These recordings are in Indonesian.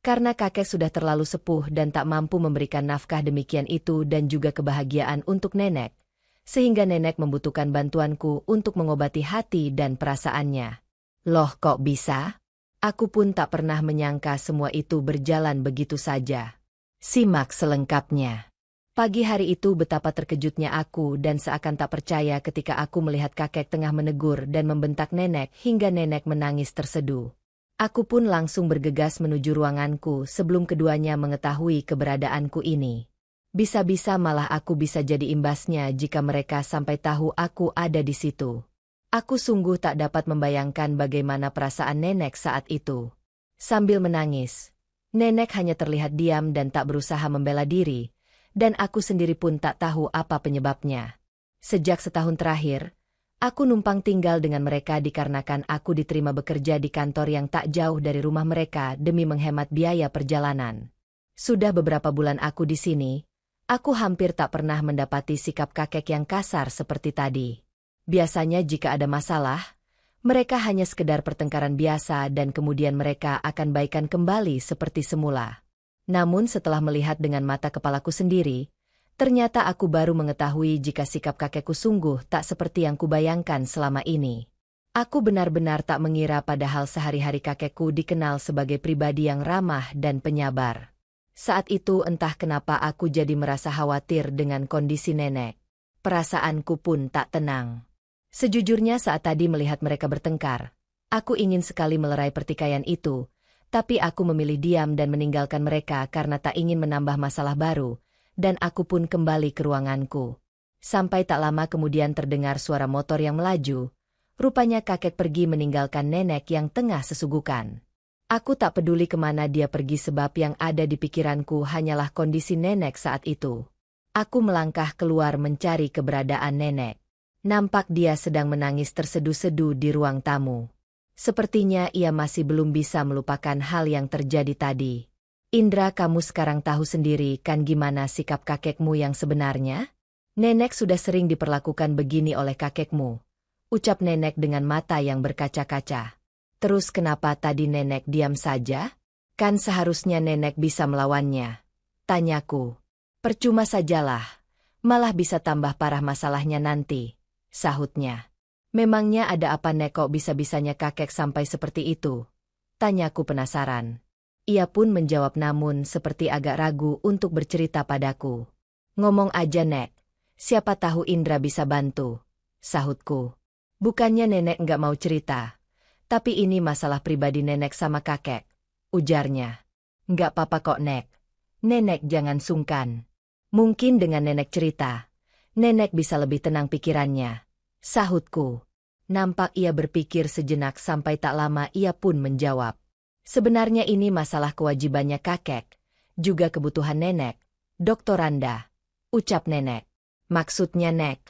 Karena kakek sudah terlalu sepuh dan tak mampu memberikan nafkah demikian itu dan juga kebahagiaan untuk nenek, sehingga nenek membutuhkan bantuanku untuk mengobati hati dan perasaannya. Loh kok bisa? Aku pun tak pernah menyangka semua itu berjalan begitu saja. Simak selengkapnya. Pagi hari itu betapa terkejutnya aku dan seakan tak percaya ketika aku melihat kakek tengah menegur dan membentak nenek hingga nenek menangis terseduh. Aku pun langsung bergegas menuju ruanganku sebelum keduanya mengetahui keberadaanku ini. Bisa-bisa malah aku bisa jadi imbasnya jika mereka sampai tahu aku ada di situ. Aku sungguh tak dapat membayangkan bagaimana perasaan nenek saat itu. Sambil menangis, nenek hanya terlihat diam dan tak berusaha membela diri, dan aku sendiri pun tak tahu apa penyebabnya. Sejak setahun terakhir, aku numpang tinggal dengan mereka dikarenakan aku diterima bekerja di kantor yang tak jauh dari rumah mereka demi menghemat biaya perjalanan. Sudah beberapa bulan aku di sini, aku hampir tak pernah mendapati sikap kakek yang kasar seperti tadi. Biasanya jika ada masalah, mereka hanya sekedar pertengkaran biasa dan kemudian mereka akan baikan kembali seperti semula. Namun setelah melihat dengan mata kepalaku sendiri, ternyata aku baru mengetahui jika sikap kakekku sungguh tak seperti yang kubayangkan selama ini. Aku benar-benar tak mengira padahal sehari-hari kakekku dikenal sebagai pribadi yang ramah dan penyabar. Saat itu entah kenapa aku jadi merasa khawatir dengan kondisi nenek. Perasaanku pun tak tenang. Sejujurnya saat tadi melihat mereka bertengkar, aku ingin sekali melerai pertikaian itu, tapi aku memilih diam dan meninggalkan mereka karena tak ingin menambah masalah baru, dan aku pun kembali ke ruanganku. Sampai tak lama kemudian terdengar suara motor yang melaju, rupanya kakek pergi meninggalkan nenek yang tengah sesugukan. Aku tak peduli kemana dia pergi sebab yang ada di pikiranku hanyalah kondisi nenek saat itu. Aku melangkah keluar mencari keberadaan nenek. Nampak dia sedang menangis terseduh-seduh di ruang tamu. Sepertinya ia masih belum bisa melupakan hal yang terjadi tadi. Indra, kamu sekarang tahu sendiri kan gimana sikap kakekmu yang sebenarnya? Nenek sudah sering diperlakukan begini oleh kakekmu, ucap nenek dengan mata yang berkaca-kaca. Terus kenapa tadi nenek diam saja? Kan seharusnya nenek bisa melawannya, tanyaku. Percuma sajalah, malah bisa tambah parah masalahnya nanti, sahutnya. Memangnya ada apa nek kok bisa-bisanya kakek sampai seperti itu? Tanyaku penasaran. Ia pun menjawab namun seperti agak ragu untuk bercerita padaku. Ngomong aja nek, siapa tahu Indra bisa bantu, sahutku. Bukannya nenek nggak mau cerita, tapi ini masalah pribadi nenek sama kakek, ujarnya. Nggak apa-apa kok nek, nenek jangan sungkan. Mungkin dengan nenek cerita, nenek bisa lebih tenang pikirannya, sahutku. Nampak ia berpikir sejenak sampai tak lama ia pun menjawab. Sebenarnya ini masalah kewajibannya kakek, juga kebutuhan nenek, Dr. Randa, ucap nenek. Maksudnya nek?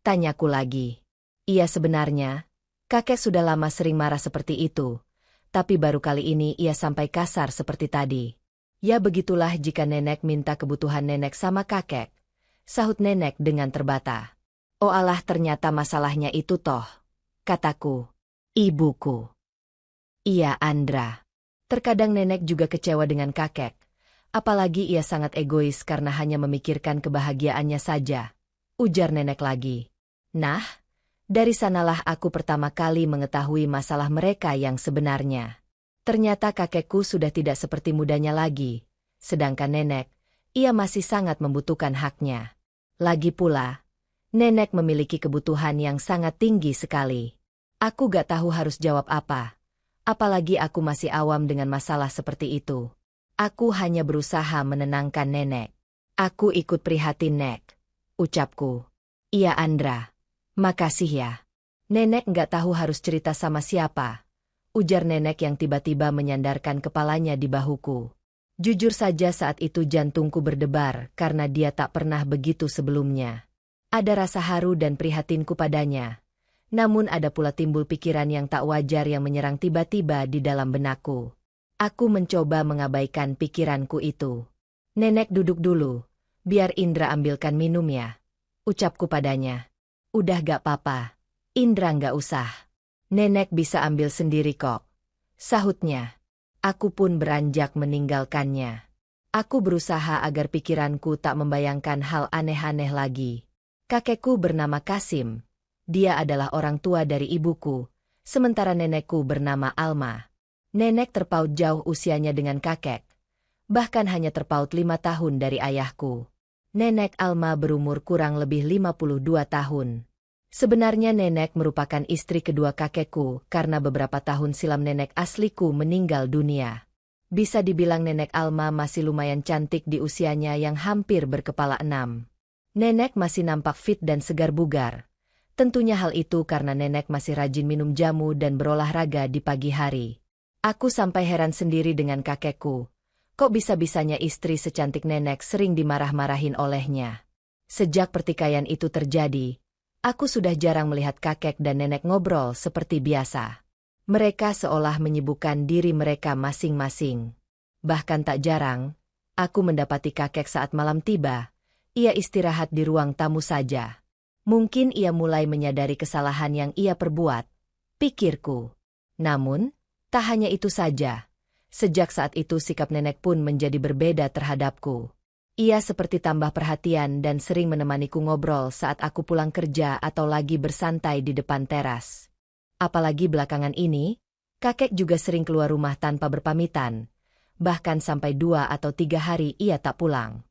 Tanyaku lagi. Iya sebenarnya, kakek sudah lama sering marah seperti itu, tapi baru kali ini ia sampai kasar seperti tadi. Ya begitulah jika nenek minta kebutuhan nenek sama kakek, sahut nenek dengan terbata. Oh alah ternyata masalahnya itu toh, kataku. Ibuku. Iya Andra. Terkadang nenek juga kecewa dengan kakek, apalagi ia sangat egois karena hanya memikirkan kebahagiaannya saja, ujar nenek lagi. Nah, dari sanalah aku pertama kali mengetahui masalah mereka yang sebenarnya. Ternyata kakekku sudah tidak seperti mudanya lagi, sedangkan nenek, ia masih sangat membutuhkan haknya. Lagi pula, nenek memiliki kebutuhan yang sangat tinggi sekali. Aku gak tahu harus jawab apa, apalagi aku masih awam dengan masalah seperti itu. Aku hanya berusaha menenangkan nenek. Aku ikut prihatin nek, ucapku. Iya Andra, makasih ya. Nenek gak tahu harus cerita sama siapa, ujar nenek yang tiba-tiba menyandarkan kepalanya di bahuku. Jujur saja saat itu jantungku berdebar karena dia tak pernah begitu sebelumnya. Ada rasa haru dan prihatinku padanya. Namun ada pula timbul pikiran yang tak wajar yang menyerang tiba-tiba di dalam benakku. Aku mencoba mengabaikan pikiranku itu. Nenek duduk dulu, biar Indra ambilkan minum ya, ucapku padanya. Udah gak apa-apa, Indra gak usah. Nenek bisa ambil sendiri kok, sahutnya. Aku pun beranjak meninggalkannya. Aku berusaha agar pikiranku tak membayangkan hal aneh-aneh lagi. Kakekku bernama Kasim. Dia adalah orang tua dari ibuku, sementara nenekku bernama Alma. Nenek terpaut jauh usianya dengan kakek. Bahkan hanya terpaut 5 tahun dari ayahku. Nenek Alma berumur kurang lebih 52 tahun. Sebenarnya nenek merupakan istri kedua kakekku karena beberapa tahun silam nenek asliku meninggal dunia. Bisa dibilang nenek Alma masih lumayan cantik di usianya yang hampir berkepala 6. Nenek masih nampak fit dan segar bugar. Tentunya hal itu karena nenek masih rajin minum jamu dan berolahraga di pagi hari. Aku sampai heran sendiri dengan kakekku. Kok bisa-bisanya istri secantik nenek sering dimarah-marahin olehnya. Sejak pertikaian itu terjadi, aku sudah jarang melihat kakek dan nenek ngobrol seperti biasa. Mereka seolah menyibukkan diri mereka masing-masing. Bahkan tak jarang, aku mendapati kakek saat malam tiba. Ia istirahat di ruang tamu saja. Mungkin ia mulai menyadari kesalahan yang ia perbuat, pikirku. Namun, tak hanya itu saja. Sejak saat itu sikap nenek pun menjadi berbeda terhadapku. Ia seperti tambah perhatian dan sering menemaniku ngobrol saat aku pulang kerja atau lagi bersantai di depan teras. Apalagi belakangan ini, kakek juga sering keluar rumah tanpa berpamitan. Bahkan sampai 2 atau 3 hari ia tak pulang.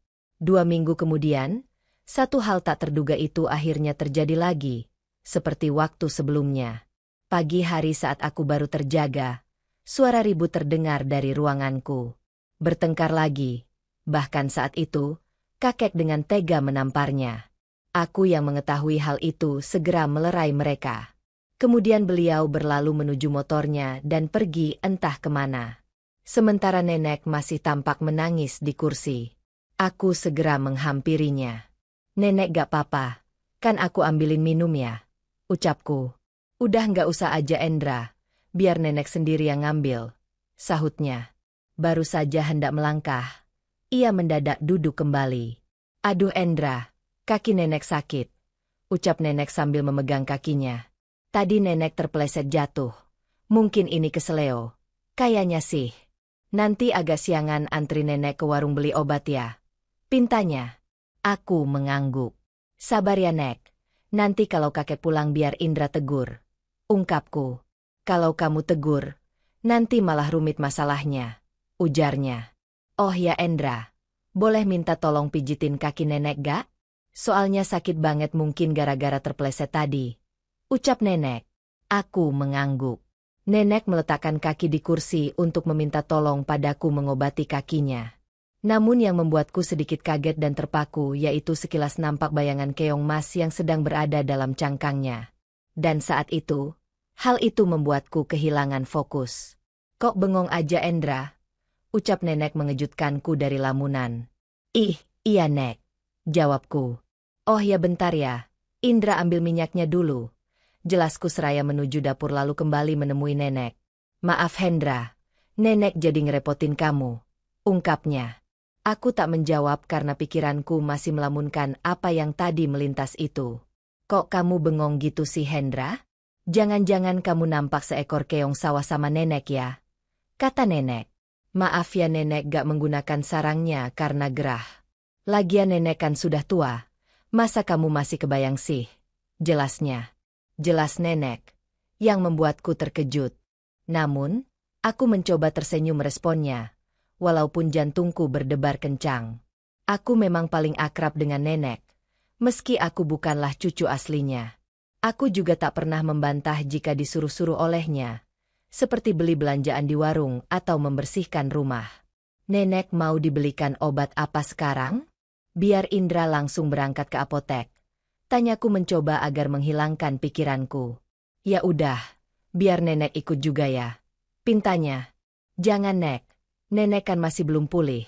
2 minggu kemudian, satu hal tak terduga itu akhirnya terjadi lagi, seperti waktu sebelumnya. Pagi hari saat aku baru terjaga, suara ribut terdengar dari ruanganku. Bertengkar lagi, bahkan saat itu, kakek dengan tega menamparnya. Aku yang mengetahui hal itu segera melerai mereka. Kemudian beliau berlalu menuju motornya dan pergi entah kemana. Sementara nenek masih tampak menangis di kursi. Aku segera menghampirinya. "Nenek gak apa-apa, kan aku ambilin minum ya," ucapku. "Udah gak usah aja Endra, biar nenek sendiri yang ngambil," sahutnya. Baru saja hendak melangkah, ia mendadak duduk kembali. "Aduh Endra, kaki nenek sakit," ucap nenek sambil memegang kakinya. "Tadi nenek terpeleset jatuh. Mungkin ini keseleo. Kayaknya sih. Nanti agak siangan antri nenek ke warung beli obat ya," pintanya. Aku mengangguk. "Sabar ya Nek. Nanti kalau kakek pulang biar Indra tegur," ungkapku. "Kalau kamu tegur, nanti malah rumit masalahnya," ujarnya. "Oh ya Endra, boleh minta tolong pijitin kaki nenek gak? Soalnya sakit banget mungkin gara-gara terpeleset tadi," ucap nenek. Aku mengangguk. Nenek meletakkan kaki di kursi untuk meminta tolong padaku mengobati kakinya. Namun yang membuatku sedikit kaget dan terpaku yaitu sekilas nampak bayangan keong mas yang sedang berada dalam cangkangnya. Dan saat itu, hal itu membuatku kehilangan fokus. "Kok bengong aja Endra?" ucap nenek mengejutkanku dari lamunan. "Ih, iya Nek," jawabku. "Oh ya bentar ya, Indra ambil minyaknya dulu," jelasku seraya menuju dapur lalu kembali menemui nenek. "Maaf Hendra, nenek jadi ngerepotin kamu," ungkapnya. Aku tak menjawab karena pikiranku masih melamunkan apa yang tadi melintas itu. "Kok kamu bengong gitu sih Hendra? Jangan-jangan kamu nampak seekor keong sawah sama nenek ya?" kata nenek. "Maaf ya nenek gak menggunakan sarangnya karena gerah. Lagian nenek kan sudah tua, masa kamu masih kebayang sih?" jelasnya. Jelas nenek, yang membuatku terkejut. Namun, aku mencoba tersenyum meresponnya, walaupun jantungku berdebar kencang. Aku memang paling akrab dengan nenek, meski aku bukanlah cucu aslinya. Aku juga tak pernah membantah jika disuruh-suruh olehnya, seperti beli belanjaan di warung atau membersihkan rumah. "Nenek mau dibelikan obat apa sekarang? Biar Indra langsung berangkat ke apotek," tanyaku mencoba agar menghilangkan pikiranku. "Ya udah, biar nenek ikut juga ya," pintanya. "Jangan Nek, nenek kan masih belum pulih.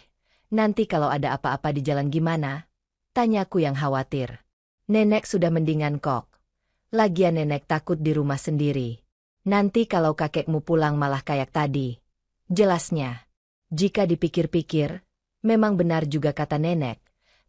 Nanti kalau ada apa-apa di jalan gimana?" tanyaku yang khawatir. "Nenek sudah mendingan kok. Lagian nenek takut di rumah sendiri. Nanti kalau kakekmu pulang malah kayak tadi," jelasnya. Jika dipikir-pikir, memang benar juga kata nenek.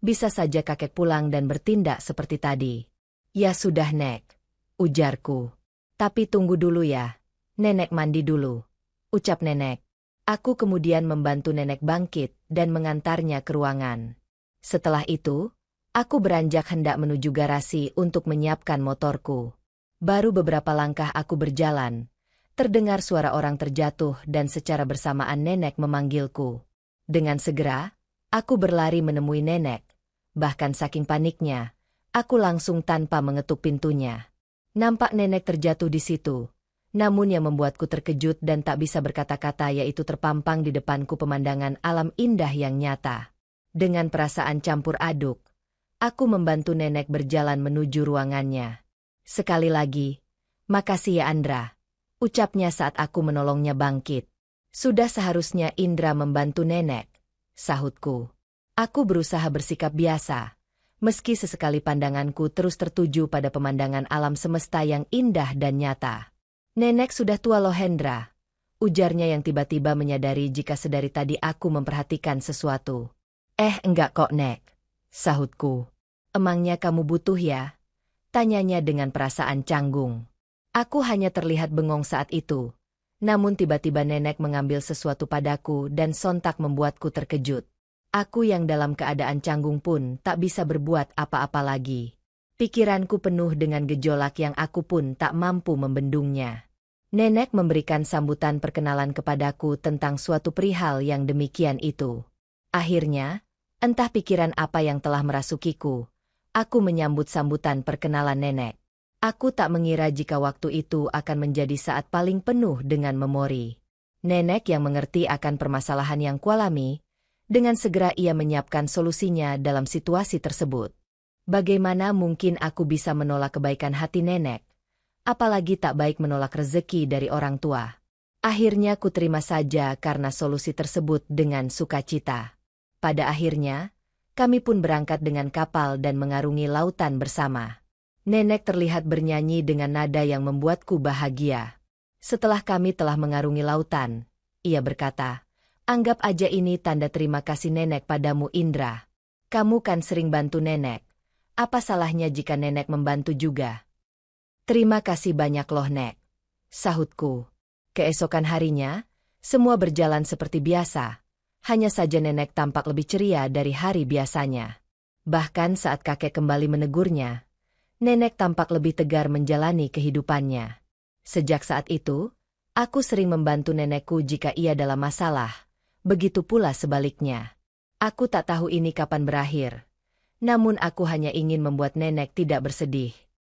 Bisa saja kakek pulang dan bertindak seperti tadi. "Ya sudah Nek," ujarku. "Tapi tunggu dulu ya. Nenek mandi dulu," ucap nenek. Aku kemudian membantu nenek bangkit dan mengantarnya ke ruangan. Setelah itu, aku beranjak hendak menuju garasi untuk menyiapkan motorku. Baru beberapa langkah aku berjalan, terdengar suara orang terjatuh dan secara bersamaan nenek memanggilku. Dengan segera, aku berlari menemui nenek. Bahkan saking paniknya, aku langsung tanpa mengetuk pintunya. Nampak nenek terjatuh di situ. Namun yang membuatku terkejut dan tak bisa berkata-kata yaitu terpampang di depanku pemandangan alam indah yang nyata. Dengan perasaan campur aduk, aku membantu nenek berjalan menuju ruangannya. Sekali lagi, makasih ya Andra, ucapnya saat aku menolongnya bangkit. Sudah seharusnya Indra membantu nenek, sahutku. Aku berusaha bersikap biasa, meski sesekali pandanganku terus tertuju pada pemandangan alam semesta yang indah dan nyata. Nenek sudah tua loh Hendra, ujarnya yang tiba-tiba menyadari jika sedari tadi aku memperhatikan sesuatu. Enggak kok Nek, sahutku. Emangnya kamu butuh ya? Tanyanya dengan perasaan canggung. Aku hanya terlihat bengong saat itu. Namun tiba-tiba nenek mengambil sesuatu padaku dan sontak membuatku terkejut. Aku yang dalam keadaan canggung pun tak bisa berbuat apa-apa lagi. Pikiranku penuh dengan gejolak yang aku pun tak mampu membendungnya. Nenek memberikan sambutan perkenalan kepadaku tentang suatu perihal yang demikian itu. Akhirnya, entah pikiran apa yang telah merasukiku, aku menyambut sambutan perkenalan nenek. Aku tak mengira jika waktu itu akan menjadi saat paling penuh dengan memori. Nenek yang mengerti akan permasalahan yang kualami, dengan segera ia menyiapkan solusinya dalam situasi tersebut. Bagaimana mungkin aku bisa menolak kebaikan hati nenek? Apalagi tak baik menolak rezeki dari orang tua. Akhirnya ku terima saja karena solusi tersebut dengan sukacita. Pada akhirnya, kami pun berangkat dengan kapal dan mengarungi lautan bersama. Nenek terlihat bernyanyi dengan nada yang membuatku bahagia. Setelah kami telah mengarungi lautan, ia berkata, "Anggap aja ini tanda terima kasih nenek padamu Indra. Kamu kan sering bantu nenek. Apa salahnya jika nenek membantu juga?" "Terima kasih banyak loh Nek," sahutku. Keesokan harinya, semua berjalan seperti biasa. Hanya saja nenek tampak lebih ceria dari hari biasanya. Bahkan saat kakek kembali menegurnya, nenek tampak lebih tegar menjalani kehidupannya. Sejak saat itu, aku sering membantu nenekku jika ia dalam masalah. Begitu pula sebaliknya. Aku tak tahu ini kapan berakhir. Namun aku hanya ingin membuat nenek tidak bersedih.